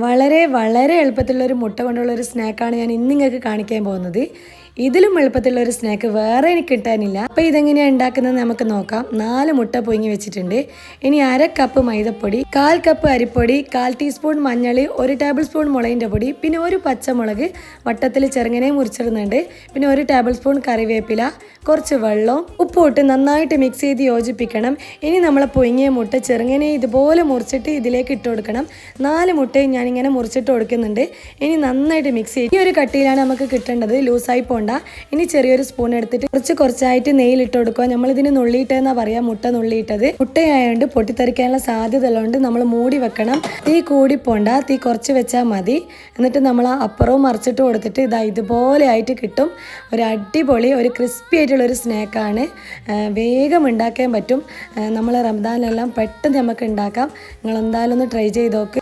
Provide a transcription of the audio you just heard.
വളരെ വളരെ എളുപ്പത്തിലുള്ളൊരു മുട്ട കൊണ്ടുള്ളൊരു സ്നാക്കാണ് ഞാൻ ഇന്ന് നിങ്ങൾക്ക് കാണിക്കാൻ പോകുന്നത്. ഇതിലും എളുപ്പത്തിലുള്ളൊരു സ്നാക്ക് വേറെ എനിക്ക് കിട്ടാനില്ല. അപ്പോൾ ഇതെങ്ങനെയാണ് ഉണ്ടാക്കുന്നത് നമുക്ക് നോക്കാം. 4 മുട്ട പുഴുങ്ങി വെച്ചിട്ടുണ്ട്. ഇനി 1/2 കപ്പ് മൈദപ്പൊടി, 1/4 കപ്പ് അരിപ്പൊടി, 1/4 ടീസ്പൂൺ മഞ്ഞൾ, 1 ടേബിൾ സ്പൂൺ മുളകിൻ്റെ പൊടി, പിന്നെ 1 പച്ചമുളക് വട്ടത്തിൽ ചെറുങ്ങനെ മുറിച്ചിടുന്നുണ്ട്, പിന്നെ 1 ടേബിൾ സ്പൂൺ കറിവേപ്പില, കുറച്ച് വെള്ളം, ഉപ്പ് ഇട്ട് നന്നായിട്ട് മിക്സ് ചെയ്ത് യോജിപ്പിക്കണം. ഇനി നമ്മൾ പുഴുങ്ങിയ മുട്ട ചെറുങ്ങനെ ഇതുപോലെ മുറിച്ചിട്ട് ഇതിലേക്ക് ഇട്ട് കൊടുക്കണം. 4 മുട്ടയും ഞാനിങ്ങനെ മുറിച്ചിട്ട് കൊടുക്കുന്നുണ്ട്. ഇനി നന്നായിട്ട് മിക്സ് ചെയ്ത് ഈ ഒരു കട്ടിയിലാണ് നമുക്ക് കിട്ടേണ്ടത്, ലൂസായി പോകണ്ട. ഇനി ചെറിയൊരു സ്പൂൺ എടുത്തിട്ട് കുറച്ചായിട്ട് നെയ്യിലിട്ട് കൊടുക്കുക. നമ്മളിതിന് നുള്ളിയിട്ടെന്നാ പറയാം, മുട്ട നുള്ളിയിട്ടത്. മുട്ടയായതുകൊണ്ട് പൊട്ടിത്തെറിക്കാനുള്ള സാധ്യത ഉള്ളതുകൊണ്ട് നമ്മൾ മൂടി വെക്കണം. തീ കൂടി പോണ്ട, തീ കുറച്ച് വെച്ചാൽ മതി. എന്നിട്ട് നമ്മൾ അപ്പുറവും മറിച്ചിട്ട് കൊടുത്തിട്ട് ഇതുപോലെ ആയിട്ട് കിട്ടും. ഒരു അടിപൊളി ഒരു ക്രിസ്പി ആയിട്ടുള്ളൊരു സ്നാക്കാണ്. വേഗം ഉണ്ടാക്കാൻ പറ്റും. നമ്മൾ റംദാനിലെല്ലാം പെട്ടെന്ന് നമുക്ക് ഉണ്ടാക്കാം. നിങ്ങൾ എന്തായാലും ഒന്ന് ട്രൈ ചെയ്ത് നോക്ക്.